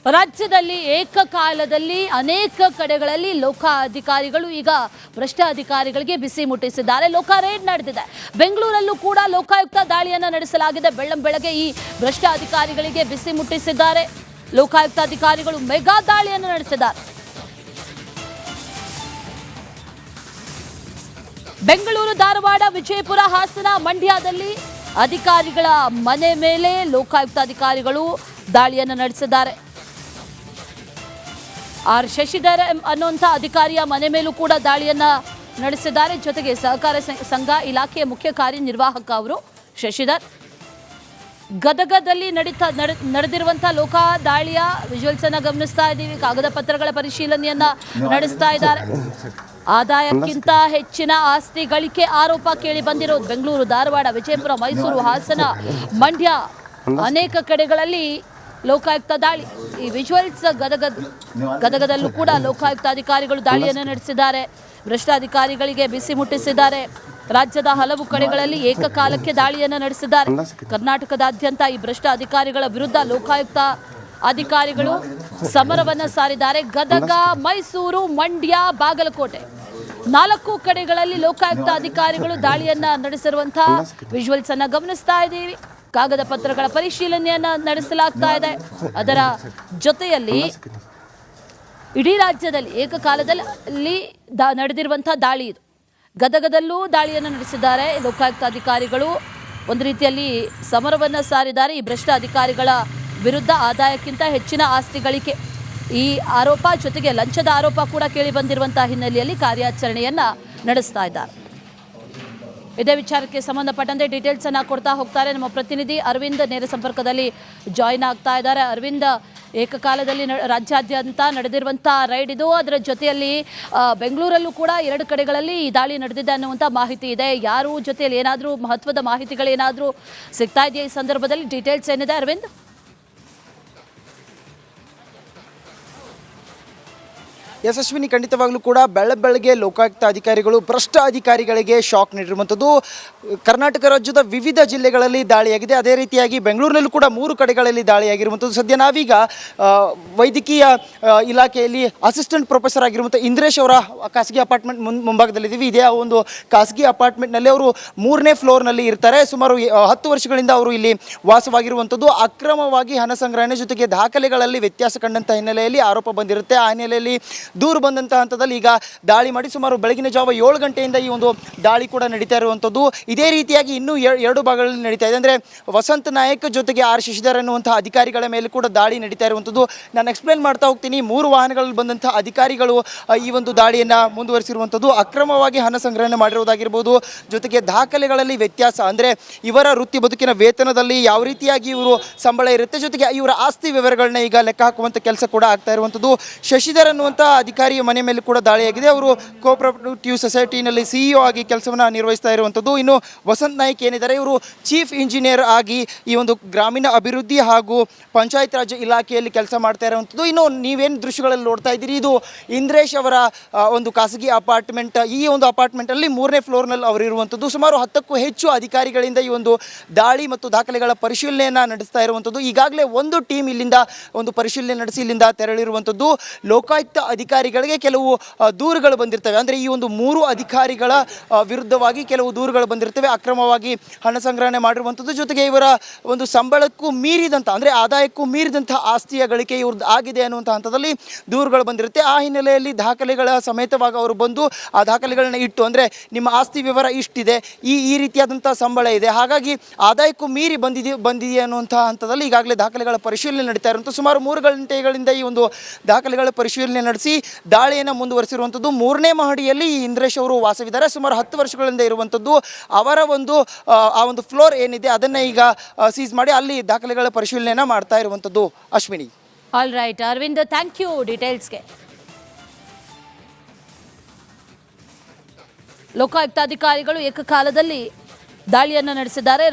ರಾಜ್ಯದಲ್ಲಿ ಏಕಕಾಲದಲ್ಲಿ ಅನೇಕ ಕಡೆಗಳಲ್ಲಿ ಲೋಕಾಧಿಕಾರಿಗಳು ಈಗ ಭ್ರಷ್ಟ ಅಧಿಕಾರಿಗಳಿಗೆ ಬಿಸಿ ಮುಟ್ಟಿಸಿದ್ದಾರೆ. ಲೋಕ ರೇಡ್ ನಡೆದಿದೆ. ಬೆಂಗಳೂರಲ್ಲೂ ಕೂಡ ಲೋಕಾಯುಕ್ತ ದಾಳಿಯನ್ನು ನಡೆಸಲಾಗಿದೆ. ಬೆಳ್ಳಂಬೆಳಗ್ಗೆ ಈ ಭ್ರಷ್ಟ ಅಧಿಕಾರಿಗಳಿಗೆ ಬಿಸಿ ಮುಟ್ಟಿಸಿದ್ದಾರೆ. ಲೋಕಾಯುಕ್ತ ಅಧಿಕಾರಿಗಳು ಮೆಗಾ ದಾಳಿಯನ್ನು ನಡೆಸಿದ್ದಾರೆ. ಬೆಂಗಳೂರು, ಧಾರವಾಡ, ವಿಜಯಪುರ, ಹಾಸನ, ಮಂಡ್ಯದಲ್ಲಿ ಅಧಿಕಾರಿಗಳ ಮನೆ ಮೇಲೆ ಲೋಕಾಯುಕ್ತ ಅಧಿಕಾರಿಗಳು ದಾಳಿಯನ್ನು ನಡೆಸಿದ್ದಾರೆ. ಆರ್ ಶಶಿಧರ್ ಅನ್ನುವಂಥ ಅಧಿಕಾರಿಯ ಮನೆ ಮೇಲೂ ಕೂಡ ದಾಳಿಯನ್ನ ನಡೆಸಿದ್ದಾರೆ. ಜೊತೆಗೆ ಸಹಕಾರ ಸಂಘ ಇಲಾಖೆಯ ಮುಖ್ಯ ಕಾರ್ಯನಿರ್ವಾಹಕ ಅವರು ಶಶಿಧರ್. ಗದಗದಲ್ಲಿ ನಡೆದಿರುವಂತಹ ಲೋಕ ದಾಳಿಯ ವಿಜುವಲ್ಸ್ ಅನ್ನ ಗಮನಿಸ್ತಾ ಇದ್ದೀವಿ. ಕಾಗದ ಪತ್ರಗಳ ಪರಿಶೀಲನೆಯನ್ನ ನಡೆಸ್ತಾ ಇದ್ದಾರೆ. ಆದಾಯಕ್ಕಿಂತ ಹೆಚ್ಚಿನ ಆಸ್ತಿ ಗಳಿಕೆ ಆರೋಪ ಕೇಳಿ ಬಂದಿರೋದು ಬೆಂಗಳೂರು, ಧಾರವಾಡ, ವಿಜಯಪುರ, ಮೈಸೂರು, ಹಾಸನ, ಮಂಡ್ಯ ಅನೇಕ ಕಡೆಗಳಲ್ಲಿ ಲೋಕಾಯುಕ್ತ ದಾಳಿ. ಈ ವಿಜುವಲ್ಸ್ ಗದಗದಲ್ಲೂ ಕೂಡ ಲೋಕಾಯುಕ್ತ ಅಧಿಕಾರಿಗಳು ದಾಳಿಯನ್ನು ನಡೆಸಿದ್ದಾರೆ. ಭ್ರಷ್ಟ ಅಧಿಕಾರಿಗಳಿಗೆ ಬಿಸಿ ಮುಟ್ಟಿಸಿದ್ದಾರೆ. ರಾಜ್ಯದ ಹಲವು ಕಡೆಗಳಲ್ಲಿ ಏಕಕಾಲಕ್ಕೆ ದಾಳಿಯನ್ನು ನಡೆಸಿದ್ದಾರೆ. ಕರ್ನಾಟಕದಾದ್ಯಂತ ಈ ಭ್ರಷ್ಟ ಅಧಿಕಾರಿಗಳ ವಿರುದ್ಧ ಲೋಕಾಯುಕ್ತ ಅಧಿಕಾರಿಗಳು ಸಮರವನ್ನ ಸಾರಿದ್ದಾರೆ. ಗದಗ, ಮೈಸೂರು, ಮಂಡ್ಯ, ಬಾಗಲಕೋಟೆ 4 ಕಡೆಗಳಲ್ಲಿ ಲೋಕಾಯುಕ್ತ ಅಧಿಕಾರಿಗಳು ದಾಳಿಯನ್ನ ನಡೆಸಿರುವಂತಹ ವಿಜುವಲ್ಸ್ ಅನ್ನ ಗಮನಿಸ್ತಾ ಇದ್ದೀವಿ. ಕಾಗದ ಪತ್ರಗಳ ಪರಿಶೀಲನೆಯನ್ನ ನಡೆಸಲಾಗ್ತಾ ಇದೆ. ಅದರ ಜೊತೆಯಲ್ಲಿ ಇಡೀ ರಾಜ್ಯದಲ್ಲಿ ಏಕಕಾಲದಲ್ಲಿ ನಡೆದಿರುವಂತಹ ದಾಳಿ ಇದು. ಗದಗದಲ್ಲೂ ದಾಳಿಯನ್ನು ನಡೆಸಿದ್ದಾರೆ ಲೋಕಾಯುಕ್ತ ಅಧಿಕಾರಿಗಳು. ಒಂದು ರೀತಿಯಲ್ಲಿ ಸಮರವನ್ನ ಸಾರಿದ್ದಾರೆ. ಈ ಭ್ರಷ್ಟ ಅಧಿಕಾರಿಗಳ ವಿರುದ್ಧ ಆದಾಯಕ್ಕಿಂತ ಹೆಚ್ಚಿನ ಆಸ್ತಿ ಗಳಿಕೆ ಈ ಆರೋಪ, ಜೊತೆಗೆ ಲಂಚದ ಆರೋಪ ಕೂಡ ಕೇಳಿ ಬಂದಿರುವಂತಹ ಹಿನ್ನೆಲೆಯಲ್ಲಿ ಕಾರ್ಯಾಚರಣೆಯನ್ನ ನಡೆಸ್ತಾ ಇದ್ದಾರೆ. ಇದೇ ವಿಚಾರಕ್ಕೆ ಸಂಬಂಧಪಟ್ಟಂತೆ ಡೀಟೇಲ್ಸ್ ಅನ್ನ ಕೊಡ್ತಾ ಹೋಗ್ತಾರೆ ನಮ್ಮ ಪ್ರತಿನಿಧಿ ಅರವಿಂದ್. ನೇರ ಸಂಪರ್ಕದಲ್ಲಿ ಜಾಯಿನ್ ಆಗ್ತಾ ಇದ್ದಾರೆ. ಅರವಿಂದ್, ಏಕಕಾಲದಲ್ಲಿ ರಾಜ್ಯಾದ್ಯಂತ ನಡೆದಿರುವಂತಹ ರೈಡ್ ಇದು. ಅದರ ಜೊತೆಯಲ್ಲಿ ಬೆಂಗಳೂರಲ್ಲೂ ಕೂಡ 2 ಕಡೆಗಳಲ್ಲಿ ಈ ದಾಳಿ ನಡೆದಿದೆ ಅನ್ನುವಂಥ ಮಾಹಿತಿ ಇದೆ. ಯಾರು ಜೊತೆಯಲ್ಲಿ ಏನಾದರೂ ಮಹತ್ವದ ಮಾಹಿತಿಗಳೇನಾದರೂ ಸಿಗ್ತಾ ಇದೆಯಾ ಈ ಸಂದರ್ಭದಲ್ಲಿ? ಡೀಟೇಲ್ಸ್ ಏನಿದೆ ಅರವಿಂದ್? ಯಶಸ್ವಿನಿ, ಖಂಡಿತವಾಗ್ಲೂ ಕೂಡ ಬೆಳಗ್ಗೆ ಲೋಕಾಯುಕ್ತ ಅಧಿಕಾರಿಗಳು ಭ್ರಷ್ಟ ಅಧಿಕಾರಿಗಳಿಗೆ ಶಾಕ್ ನೀಡಿರುವಂಥದ್ದು. ಕರ್ನಾಟಕ ರಾಜ್ಯದ ವಿವಿಧ ಜಿಲ್ಲೆಗಳಲ್ಲಿ ದಾಳಿಯಾಗಿದೆ. ಅದೇ ರೀತಿಯಾಗಿ ಬೆಂಗಳೂರಿನಲ್ಲೂ ಕೂಡ 3 ಕಡೆಗಳಲ್ಲಿ ದಾಳಿಯಾಗಿರುವಂಥದ್ದು. ಸದ್ಯ ನಾವೀಗ ವೈದ್ಯಕೀಯ ಇಲಾಖೆಯಲ್ಲಿ ಅಸಿಸ್ಟೆಂಟ್ ಪ್ರೊಫೆಸರ್ ಆಗಿರುವಂಥ ಇಂದ್ರೇಶ್ ಅವರ ಖಾಸಗಿ ಅಪಾರ್ಟ್ಮೆಂಟ್ ಮುಂಭಾಗದಲ್ಲಿದ್ದೀವಿ. ಇದೇ ಒಂದು ಖಾಸಗಿ ಅಪಾರ್ಟ್ಮೆಂಟ್ನಲ್ಲಿ ಅವರು 3ನೇ ಫ್ಲೋರ್ನಲ್ಲಿ ಇರ್ತಾರೆ. ಸುಮಾರು 10 ವರ್ಷಗಳಿಂದ ಅವರು ಇಲ್ಲಿ ವಾಸವಾಗಿರುವಂಥದ್ದು. ಅಕ್ರಮವಾಗಿ ಹಣ ಸಂಗ್ರಹಣೆ ಜೊತೆಗೆ ದಾಖಲೆಗಳಲ್ಲಿ ವ್ಯತ್ಯಾಸ ಕಂಡಂಥ ಹಿನ್ನೆಲೆಯಲ್ಲಿ ಆರೋಪ ಬಂದಿರುತ್ತೆ. ಆ ಹಿನ್ನೆಲೆಯಲ್ಲಿ ದೂರು ಬಂದಂತಹ ಹಂತದಲ್ಲಿ ಈಗ ದಾಳಿ ಮಾಡಿ ಸುಮಾರು ಬೆಳಗಿನ ಜಾವ 7 ಗಂಟೆಯಿಂದ ಈ ಒಂದು ದಾಳಿ ಕೂಡ ನಡೀತಾ ಇರುವಂಥದ್ದು. ಇದೇ ರೀತಿಯಾಗಿ ಇನ್ನೂ 2 ಭಾಗಗಳಲ್ಲಿ ನಡೀತಾ ಇದೆ. ಅಂದರೆ ವಸಂತ ನಾಯಕ್ ಜೊತೆಗೆ ಆರ್ ಶಶಿಧರ್ ಅನ್ನುವಂತಹ ಅಧಿಕಾರಿಗಳ ಮೇಲೆ ಕೂಡ ದಾಳಿ ನಡೀತಾ ಇರುವಂಥದ್ದು. ನಾನು ಎಕ್ಸ್ಪ್ಲೇನ್ ಮಾಡ್ತಾ ಹೋಗ್ತೀನಿ. 3 ವಾಹನಗಳಲ್ಲಿ ಬಂದಂತಹ ಅಧಿಕಾರಿಗಳು ಈ ಒಂದು ದಾಳಿಯನ್ನು ಮುಂದುವರಿಸಿರುವಂಥದ್ದು. ಅಕ್ರಮವಾಗಿ ಹಣ ಸಂಗ್ರಹಣೆ ಮಾಡಿರುವುದಾಗಿರ್ಬೋದು, ಜೊತೆಗೆ ದಾಖಲೆಗಳಲ್ಲಿ ವ್ಯತ್ಯಾಸ, ಅಂದರೆ ಇವರ ವೃತ್ತಿ ಬದುಕಿನ ವೇತನದಲ್ಲಿ ಯಾವ ರೀತಿಯಾಗಿ ಇವರು ಸಂಬಳ ಇರುತ್ತೆ, ಜೊತೆಗೆ ಇವರ ಆಸ್ತಿ ವಿವರಗಳನ್ನ ಈಗ ಲೆಕ್ಕ ಹಾಕುವಂಥ ಕೆಲಸ ಕೂಡ ಆಗ್ತಾ ಇರುವಂಥದ್ದು. ಶಶಿಧರ್ ಅನ್ನುವಂಥ ಅಧಿಕಾರಿಯ ಮನೆ ಮೇಲೆ ಕೂಡ ದಾಳಿಯಾಗಿದೆ. ಅವರು ಕೋಆಪರೇಟಿವ್ ಸೊಸೈಟಿನಲ್ಲಿ CEO ಆಗಿ ಕೆಲಸವನ್ನು ನಿರ್ವಹಿಸ್ತಾ ಇರುವಂಥದ್ದು. ಇನ್ನು ವಸಂತ್ ನಾಯ್ಕ್ ಏನಿದ್ದಾರೆ, ಇವರು ಚೀಫ್ ಇಂಜಿನಿಯರ್ ಆಗಿ ಈ ಒಂದು ಗ್ರಾಮೀಣ ಅಭಿವೃದ್ಧಿ ಹಾಗೂ ಪಂಚಾಯತ್ ರಾಜ್ ಇಲಾಖೆಯಲ್ಲಿ ಕೆಲಸ ಮಾಡ್ತಾ ಇರುವಂಥದ್ದು. ಇನ್ನು ನೀವೇನು ದೃಶ್ಯಗಳಲ್ಲಿ ನೋಡ್ತಾ ಇದ್ದೀರಿ, ಇದು ಇಂದ್ರೇಶ್ ಅವರ ಒಂದು ಖಾಸಗಿ ಅಪಾರ್ಟ್ಮೆಂಟ್. ಈ ಒಂದು ಅಪಾರ್ಟ್ಮೆಂಟಲ್ಲಿ 3ನೇ ಫ್ಲೋರ್ನಲ್ಲಿ ಅವರು ಇರುವಂಥದ್ದು. ಸುಮಾರು 10ಕ್ಕೂ ಹೆಚ್ಚು ಅಧಿಕಾರಿಗಳಿಂದ ಈ ಒಂದು ದಾಳಿ ಮತ್ತು ದಾಖಲೆಗಳ ಪರಿಶೀಲನೆಯನ್ನು ನಡೆಸ್ತಾ ಇರುವಂಥದ್ದು. ಈಗಾಗಲೇ ಒಂದು ಟೀಮ್ ಇಲ್ಲಿಂದ ಒಂದು ಪರಿಶೀಲನೆ ನಡೆಸಿ ಇಲ್ಲಿಂದ ತೆರಳಿರುವಂಥದ್ದು. ಲೋಕಾಯುಕ್ತ ಅಧಿಕಾರಿಗಳಿಗೆ ಕೆಲವು ದೂರುಗಳು ಬಂದಿರ್ತವೆ. ಅಂದರೆ ಈ ಒಂದು 3 ಅಧಿಕಾರಿಗಳ ವಿರುದ್ಧವಾಗಿ ಕೆಲವು ದೂರುಗಳು ಬಂದಿರ್ತವೆ. ಅಕ್ರಮವಾಗಿ ಹಣ ಸಂಗ್ರಹಣೆ ಮಾಡಿರುವಂಥದ್ದು, ಜೊತೆಗೆ ಇವರ ಒಂದು ಸಂಬಳಕ್ಕೂ ಮೀರಿದಂಥ, ಅಂದರೆ ಆದಾಯಕ್ಕೂ ಮೀರಿದಂಥ ಆಸ್ತಿಯ ಗಳಿಕೆ ಇವ್ರದ್ದು ಆಗಿದೆ ಅನ್ನುವಂಥ ಹಂತದಲ್ಲಿ ದೂರುಗಳು ಬಂದಿರುತ್ತೆ. ಆ ಹಿನ್ನೆಲೆಯಲ್ಲಿ ದಾಖಲೆಗಳ ಸಮೇತವಾಗಿ ಅವರು ಬಂದು ಆ ದಾಖಲೆಗಳನ್ನ ಇಟ್ಟು, ಅಂದರೆ ನಿಮ್ಮ ಆಸ್ತಿ ವಿವರ ಇಷ್ಟಿದೆ, ಈ ರೀತಿಯಾದಂಥ ಸಂಬಳ ಇದೆ, ಹಾಗಾಗಿ ಆದಾಯಕ್ಕೂ ಮೀರಿ ಬಂದಿದೆ ಅನ್ನುವಂಥ ಹಂತದಲ್ಲಿ ಈಗಾಗಲೇ ದಾಖಲೆಗಳ ಪರಿಶೀಲನೆ ನಡೀತಾ ಇರುವಂಥ. ಸುಮಾರು 3 ಗಂಟೆಗಳಿಂದ ಈ ಒಂದು ದಾಖಲೆಗಳ ಪರಿಶೀಲನೆ ನಡೆಸಿ ದಾಳಿಯನ್ನು ಮುಂದುವರಿಸಿರುವಂಥದ್ದು. 3ನೇ ಮಹಡಿಯಲ್ಲಿ ಈ ಇಂದ್ರೇಶ್ ಅವರು ವಾಸವಿದ್ದಾರೆ. ಸುಮಾರು 10 ವರ್ಷಗಳಿಂದ ಇರುವಂಥದ್ದು. ಅವರ ಆ ಒಂದು ಫ್ಲೋರ್ ಏನಿದೆ ಅದನ್ನು ಈಗ ಸೀಸ್ ಮಾಡಿ ಅಲ್ಲಿ ದಾಖಲೆಗಳ ಪರಿಶೀಲನೆಯನ್ನು ಮಾಡ್ತಾ ಇರುವಂಥದ್ದು. Ashwini. All right Aravind, thank you ಡೀಟೇಲ್ಸ್ಗೆ. ಲೋಕಾಯುಕ್ತ ಅಧಿಕಾರಿಗಳು ಏಕಕಾಲದಲ್ಲಿ ದಾಳಿಯನ್ನು ನಡೆಸಿದ್ದಾರೆ.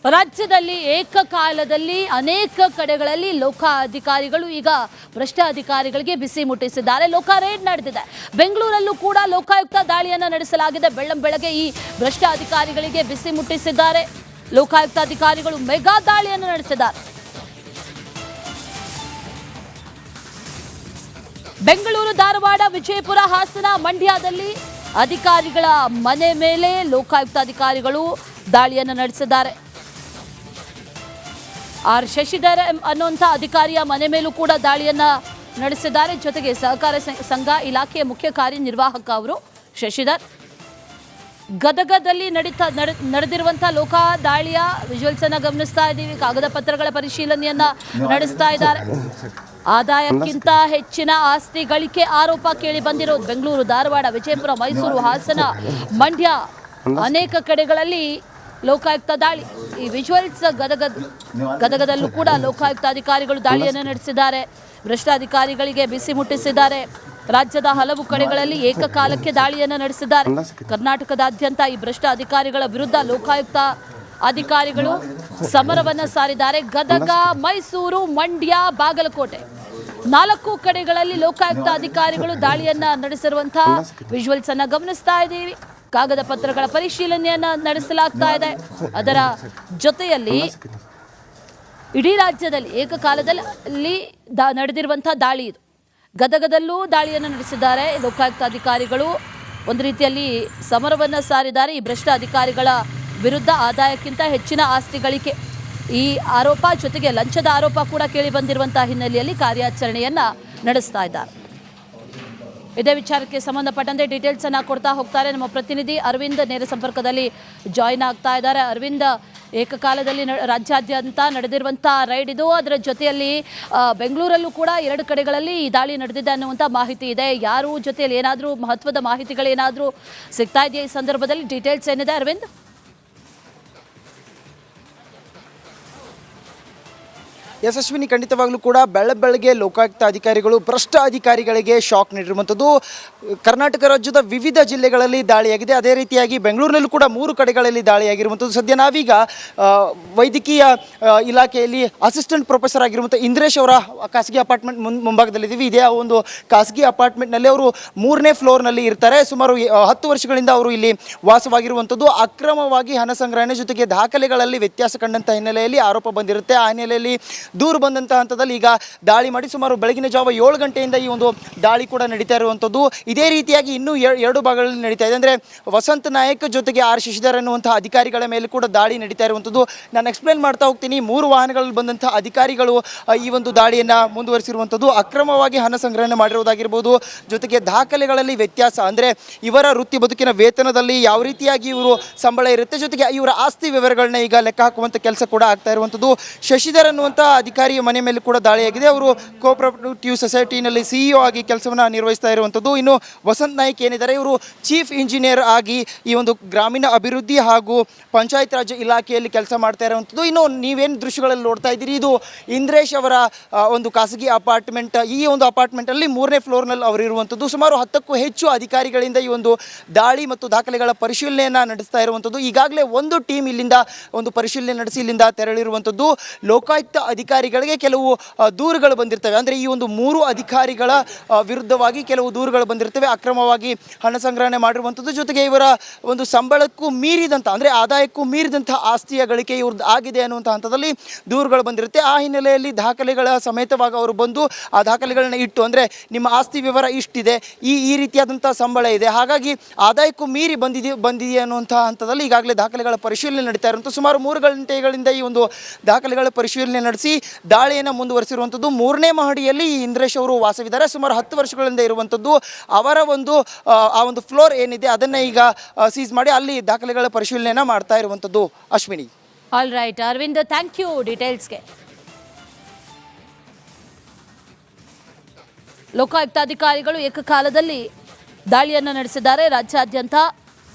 ರಾಜ್ಯದಲ್ಲಿ ಏಕಕಾಲದಲ್ಲಿ ಅನೇಕ ಕಡೆಗಳಲ್ಲಿ ಲೋಕಾಧಿಕಾರಿಗಳು ಈಗ ಭ್ರಷ್ಟ ಅಧಿಕಾರಿಗಳಿಗೆ ಬಿಸಿ ಮುಟ್ಟಿಸಿದ್ದಾರೆ. ಲೋಕ ರೇಡ್ ನಡೆದಿದೆ. ಬೆಂಗಳೂರಲ್ಲೂ ಕೂಡ ಲೋಕಾಯುಕ್ತ ದಾಳಿಯನ್ನು ನಡೆಸಲಾಗಿದೆ. ಬೆಳ್ಳಂಬೆಳಗ್ಗೆ ಈ ಭ್ರಷ್ಟ ಅಧಿಕಾರಿಗಳಿಗೆ ಬಿಸಿ ಮುಟ್ಟಿಸಿದ್ದಾರೆ. ಲೋಕಾಯುಕ್ತ ಅಧಿಕಾರಿಗಳು ಮೆಗಾ ದಾಳಿಯನ್ನು ನಡೆಸಿದ್ದಾರೆ. ಬೆಂಗಳೂರು, ಧಾರವಾಡ, ವಿಜಯಪುರ, ಹಾಸನ, ಮಂಡ್ಯದಲ್ಲಿ ಅಧಿಕಾರಿಗಳ ಮನೆ ಮೇಲೆ ಲೋಕಾಯುಕ್ತ ಅಧಿಕಾರಿಗಳು ದಾಳಿಯನ್ನು ನಡೆಸಿದ್ದಾರೆ. ಆರ್ ಶಶಿಧರ್ ಅನ್ನುವಂಥ ಅಧಿಕಾರಿಯ ಮನೆ ಮೇಲೂ ಕೂಡ ದಾಳಿಯನ್ನ ನಡೆಸಿದ್ದಾರೆ. ಜೊತೆಗೆ ಸಹಕಾರ ಸಂಘ ಇಲಾಖೆಯ ಮುಖ್ಯ ಕಾರ್ಯನಿರ್ವಾಹಕ ಅವರು ಶಶಿಧರ್. ಗದಗದಲ್ಲಿ ನಡೆದಿರುವಂತಹ ಲೋಕ ದಾಳಿಯ ವಿಜುವಲ್ಸ್ ಅನ್ನ ಗಮನಿಸ್ತಾ ಇದ್ದೀವಿ. ಕಾಗದ ಪತ್ರಗಳ ಪರಿಶೀಲನೆಯನ್ನ ನಡೆಸ್ತಾ ಇದ್ದಾರೆ. ಆದಾಯಕ್ಕಿಂತ ಹೆಚ್ಚಿನ ಆಸ್ತಿ ಗಳಿಕೆ ಆರೋಪ ಕೇಳಿ ಬಂದಿರೋದು ಬೆಂಗಳೂರು, ಧಾರವಾಡ, ವಿಜಯಪುರ, ಮೈಸೂರು, ಹಾಸನ, ಮಂಡ್ಯ ಅನೇಕ ಕಡೆಗಳಲ್ಲಿ ಲೋಕಾಯುಕ್ತ ದಾಳಿ. ಈ ವಿಜುವಲ್ಸ್ ಗದಗದಲ್ಲೂ ಕೂಡ ಲೋಕಾಯುಕ್ತ ಅಧಿಕಾರಿಗಳು ದಾಳಿಯನ್ನು ನಡೆಸಿದ್ದಾರೆ. ಭ್ರಷ್ಟ ಅಧಿಕಾರಿಗಳಿಗೆ ಬಿಸಿ ಮುಟ್ಟಿಸಿದ್ದಾರೆ. ರಾಜ್ಯದ ಹಲವು ಕಡೆಗಳಲ್ಲಿ ಏಕಕಾಲಕ್ಕೆ ದಾಳಿಯನ್ನು ನಡೆಸಿದ್ದಾರೆ. ಕರ್ನಾಟಕದಾದ್ಯಂತ ಈ ಭ್ರಷ್ಟ ಅಧಿಕಾರಿಗಳ ವಿರುದ್ಧ ಲೋಕಾಯುಕ್ತ ಅಧಿಕಾರಿಗಳು ಸಮರವನ್ನ ಸಾರಿದ್ದಾರೆ. ಗದಗ, ಮೈಸೂರು, ಮಂಡ್ಯ, ಬಾಗಲಕೋಟೆ 4 ಕಡೆಗಳಲ್ಲಿ ಲೋಕಾಯುಕ್ತ ಅಧಿಕಾರಿಗಳು ದಾಳಿಯನ್ನ ನಡೆಸಿರುವಂತಹ ವಿಜುವಲ್ಸ್ ಅನ್ನ ಗಮನಿಸ್ತಾ ಇದ್ದೀವಿ. ಕಾಗದ ಪತ್ರಗಳ ಪರಿಶೀಲನೆಯನ್ನ ನಡೆಸಲಾಗ್ತಾ ಇದೆ. ಅದರ ಜೊತೆಯಲ್ಲಿ ಇಡೀ ರಾಜ್ಯದಲ್ಲಿ ಏಕಕಾಲದಲ್ಲಿ ನಡೆದಿರುವಂತಹ ದಾಳಿ ಇದು. ಗದಗದಲ್ಲೂ ದಾಳಿಯನ್ನು ನಡೆಸಿದ್ದಾರೆ ಲೋಕಾಯುಕ್ತ ಅಧಿಕಾರಿಗಳು. ಒಂದು ರೀತಿಯಲ್ಲಿ ಸಮರವನ್ನ ಸಾರಿದ್ದಾರೆ. ಈ ಭ್ರಷ್ಟ ಅಧಿಕಾರಿಗಳ ವಿರುದ್ಧ ಆದಾಯಕ್ಕಿಂತ ಹೆಚ್ಚಿನ ಆಸ್ತಿ ಗಳಿಕೆ ಈ ಆರೋಪ, ಜೊತೆಗೆ ಲಂಚದ ಆರೋಪ ಕೂಡ ಕೇಳಿ ಬಂದಿರುವಂತಹ ಹಿನ್ನೆಲೆಯಲ್ಲಿ ಕಾರ್ಯಾಚರಣೆಯನ್ನ ನಡೆಸ್ತಾ ಇದ್ದಾರೆ. ಇದೇ ವಿಚಾರಕ್ಕೆ ಸಂಬಂಧಪಟ್ಟಂತೆ ಡೀಟೇಲ್ಸ್ ಅನ್ನ ಕೊಡ್ತಾ ಹೋಗ್ತಾರೆ ನಮ್ಮ ಪ್ರತಿನಿಧಿ ಅರವಿಂದ್. ನೇರ ಸಂಪರ್ಕದಲ್ಲಿ ಜಾಯಿನ್ ಆಗ್ತಾ ಇದ್ದಾರೆ. ಅರವಿಂದ್, ಏಕಕಾಲದಲ್ಲಿ ರಾಜ್ಯಾದ್ಯಂತ ನಡೆದಿರುವಂತಹ ರೈಡ್ ಇದು. ಅದರ ಜೊತೆಯಲ್ಲಿ ಬೆಂಗಳೂರಲ್ಲೂ ಕೂಡ 2 ಕಡೆಗಳಲ್ಲಿ ಈ ದಾಳಿ ನಡೆದಿದೆ ಅನ್ನುವಂಥ ಮಾಹಿತಿ ಇದೆ. ಯಾರು ಜೊತೆಯಲ್ಲಿ ಏನಾದರೂ ಮಹತ್ವದ ಮಾಹಿತಿಗಳೇನಾದರೂ ಸಿಗ್ತಾ ಇದೆಯಾ ಈ ಸಂದರ್ಭದಲ್ಲಿ? ಡೀಟೇಲ್ಸ್ ಏನಿದೆ ಅರವಿಂದ್? ಯಶಸ್ವಿನಿ, ಖಂಡಿತವಾಗ್ಲೂ ಕೂಡ ಬೆಳಗ್ಗೆ ಲೋಕಾಯುಕ್ತ ಅಧಿಕಾರಿಗಳು ಭ್ರಷ್ಟ ಅಧಿಕಾರಿಗಳಿಗೆ ಶಾಕ್ ನೀಡಿರುವಂಥದ್ದು. ಕರ್ನಾಟಕ ರಾಜ್ಯದ ವಿವಿಧ ಜಿಲ್ಲೆಗಳಲ್ಲಿ ದಾಳಿಯಾಗಿದೆ. ಅದೇ ರೀತಿಯಾಗಿ ಬೆಂಗಳೂರಿನಲ್ಲೂ ಕೂಡ 3 ಕಡೆಗಳಲ್ಲಿ ದಾಳಿಯಾಗಿರುವಂಥದ್ದು. ಸದ್ಯ ನಾವೀಗ ವೈದ್ಯಕೀಯ ಇಲಾಖೆಯಲ್ಲಿ ಅಸಿಸ್ಟೆಂಟ್ ಪ್ರೊಫೆಸರ್ ಆಗಿರುವಂಥ ಇಂದ್ರೇಶ್ ಅವರ ಖಾಸಗಿ ಅಪಾರ್ಟ್ಮೆಂಟ್ ಮುಂಭಾಗದಲ್ಲಿದ್ದೀವಿ. ಇದೇ ಒಂದು ಖಾಸಗಿ ಅಪಾರ್ಟ್ಮೆಂಟ್ನಲ್ಲಿ ಅವರು 3ನೇ ಫ್ಲೋರ್ನಲ್ಲಿ ಇರ್ತಾರೆ. ಸುಮಾರು 10 ವರ್ಷಗಳಿಂದ ಅವರು ಇಲ್ಲಿ ವಾಸವಾಗಿರುವಂಥದ್ದು. ಅಕ್ರಮವಾಗಿ ಹಣ ಸಂಗ್ರಹಣೆ ಜೊತೆಗೆ ದಾಖಲೆಗಳಲ್ಲಿ ವ್ಯತ್ಯಾಸ ಕಂಡಂಥ ಹಿನ್ನೆಲೆಯಲ್ಲಿ ಆರೋಪ ಬಂದಿರುತ್ತೆ. ಆ ಹಿನ್ನೆಲೆಯಲ್ಲಿ ದೂರು ಬಂದಂಥ ಹಂತದಲ್ಲಿ ಈಗ ದಾಳಿ ಮಾಡಿ ಸುಮಾರು ಬೆಳಗಿನ ಜಾವ 7 ಗಂಟೆಯಿಂದ ಈ ಒಂದು ದಾಳಿ ಕೂಡ ನಡೀತಾ ಇರುವಂಥದ್ದು. ಇದೇ ರೀತಿಯಾಗಿ ಇನ್ನೂ 2 ಭಾಗಗಳಲ್ಲಿ ನಡೀತಾ ಇದೆ. ಅಂದರೆ ವಸಂತ ನಾಯಕ್ ಜೊತೆಗೆ ಆರ್ ಶಶಿಧರ್ ಅನ್ನುವಂಥ ಅಧಿಕಾರಿಗಳ ಮೇಲೆ ಕೂಡ ದಾಳಿ ನಡೀತಾ ಇರುವಂಥದ್ದು. ನಾನು ಎಕ್ಸ್ಪ್ಲೇನ್ ಮಾಡ್ತಾ ಹೋಗ್ತೀನಿ. 3 ವಾಹನಗಳಲ್ಲಿ ಬಂದಂಥ ಅಧಿಕಾರಿಗಳು ಈ ಒಂದು ದಾಳಿಯನ್ನು ಮುಂದುವರಿಸಿರುವಂಥದ್ದು. ಅಕ್ರಮವಾಗಿ ಹಣ ಸಂಗ್ರಹಣೆ ಮಾಡಿರುವುದಾಗಿರ್ಬೋದು, ಜೊತೆಗೆ ದಾಖಲೆಗಳಲ್ಲಿ ವ್ಯತ್ಯಾಸ, ಅಂದರೆ ಇವರ ವೃತ್ತಿ ಬದುಕಿನ ವೇತನದಲ್ಲಿ ಯಾವ ರೀತಿಯಾಗಿ ಇವರು ಸಂಬಳ ಇರುತ್ತೆ, ಜೊತೆಗೆ ಇವರ ಆಸ್ತಿ ವಿವರಗಳನ್ನ ಈಗ ಲೆಕ್ಕ ಹಾಕುವಂಥ ಕೆಲಸ ಕೂಡ ಆಗ್ತಾ ಇರುವಂಥದ್ದು. ಶಶಿಧರ್ ಅನ್ನುವಂಥ ಅಧಿಕಾರಿಯ ಮನೆ ಮೇಲೆ ಕೂಡ ದಾಳಿಯಾಗಿದೆ. ಅವರು ಕೋಆಪರೇಟಿವ್ ಸೊಸೈಟಿನಲ್ಲಿ CEO ಆಗಿ ಕೆಲಸವನ್ನು ನಿರ್ವಹಿಸ್ತಾ ಇರುವಂಥದ್ದು. ಇನ್ನು ವಸಂತ್ ನಾಯ್ಕ್ ಏನಿದ್ದಾರೆ, ಇವರು ಚೀಫ್ ಇಂಜಿನಿಯರ್ ಆಗಿ ಈ ಒಂದು ಗ್ರಾಮೀಣ ಅಭಿವೃದ್ಧಿ ಹಾಗೂ ಪಂಚಾಯತ್ ರಾಜ್ ಇಲಾಖೆಯಲ್ಲಿ ಕೆಲಸ ಮಾಡ್ತಾ ಇರುವಂಥದ್ದು. ಇನ್ನು ನೀವೇನು ದೃಶ್ಯಗಳಲ್ಲಿ ನೋಡ್ತಾ ಇದ್ದೀರಿ, ಇದು ಇಂದ್ರೇಶ್ ಅವರ ಒಂದು ಖಾಸಗಿ ಅಪಾರ್ಟ್ಮೆಂಟ್. ಈ ಒಂದು ಅಪಾರ್ಟ್ಮೆಂಟಲ್ಲಿ 3ನೇ ಫ್ಲೋರ್ನಲ್ಲಿ ಅವರು ಇರುವಂಥದ್ದು. ಸುಮಾರು 10ಕ್ಕೂ ಹೆಚ್ಚು ಅಧಿಕಾರಿಗಳಿಂದ ಈ ಒಂದು ದಾಳಿ ಮತ್ತು ದಾಖಲೆಗಳ ಪರಿಶೀಲನೆಯನ್ನು ನಡೆಸ್ತಾ ಇರುವಂಥದ್ದು. ಈಗಾಗಲೇ ಒಂದು ಟೀಮ್ ಇಲ್ಲಿಂದ ಒಂದು ಪರಿಶೀಲನೆ ನಡೆಸಿ ಇಲ್ಲಿಂದ ತೆರಳಿರುವಂಥದ್ದು. ಲೋಕಾಯುಕ್ತ ಅಧಿಕಾರಿಗಳಿಗೆ ಕೆಲವು ದೂರುಗಳು ಬಂದಿರ್ತವೆ. ಅಂದರೆ ಈ ಒಂದು 3 ಅಧಿಕಾರಿಗಳ ವಿರುದ್ಧವಾಗಿ ಕೆಲವು ದೂರುಗಳು ಬಂದಿರ್ತವೆ. ಅಕ್ರಮವಾಗಿ ಹಣ ಸಂಗ್ರಹಣೆ ಮಾಡಿರುವಂಥದ್ದು, ಜೊತೆಗೆ ಇವರ ಒಂದು ಸಂಬಳಕ್ಕೂ ಮೀರಿದಂಥ, ಅಂದರೆ ಆದಾಯಕ್ಕೂ ಮೀರಿದಂಥ ಆಸ್ತಿಯ ಗಳಿಕೆ ಇವ್ರದ್ದು ಆಗಿದೆ ಅನ್ನುವಂಥ ಹಂತದಲ್ಲಿ ದೂರುಗಳು ಬಂದಿರುತ್ತೆ. ಆ ಹಿನ್ನೆಲೆಯಲ್ಲಿ ದಾಖಲೆಗಳ ಸಮೇತವಾಗಿ ಅವರು ಬಂದು ಆ ದಾಖಲೆಗಳನ್ನ ಇಟ್ಟು, ಅಂದರೆ ನಿಮ್ಮ ಆಸ್ತಿ ವಿವರ ಇಷ್ಟಿದೆ, ಈ ರೀತಿಯಾದಂಥ ಸಂಬಳ ಇದೆ, ಹಾಗಾಗಿ ಆದಾಯಕ್ಕೂ ಮೀರಿ ಬಂದಿದೆ ಅನ್ನುವಂಥ ಹಂತದಲ್ಲಿ ಈಗಾಗಲೇ ದಾಖಲೆಗಳ ಪರಿಶೀಲನೆ ನಡೀತಾ ಇರುವಂಥ ಸುಮಾರು 3 ಗಂಟೆಗಳಿಂದ ಈ ಒಂದು ದಾಖಲೆಗಳ ಪರಿಶೀಲನೆ ನಡೆಸಿ ದಾಳಿಯನ್ನು ಮುಂದುವರಿಸಿರುವಂಥದ್ದು. 3ನೇ ಮಹಡಿಯಲ್ಲಿ ಈ ಇಂದ್ರೇಶ್ ಅವರು ವಾಸವಿದ್ದಾರೆ. ಸುಮಾರು 10 ವರ್ಷಗಳಿಂದ ಇರುವಂಥದ್ದು. ಅವರ ಆ ಒಂದು ಫ್ಲೋರ್ ಏನಿದೆ ಅದನ್ನು ಈಗ ಸೀಸ್ ಮಾಡಿ ಅಲ್ಲಿ ದಾಖಲೆಗಳ ಪರಿಶೀಲನೆಯನ್ನು ಮಾಡ್ತಾ ಇರುವಂಥದ್ದು. Ashwini. All right Aravind, thank you ಡೀಟೇಲ್ಸ್ಗೆ. ಲೋಕಾಯುಕ್ತ ಅಧಿಕಾರಿಗಳು ಏಕಕಾಲದಲ್ಲಿ ದಾಳಿಯನ್ನು ನಡೆಸಿದ್ದಾರೆ. ರಾಜ್ಯಾದ್ಯಂತ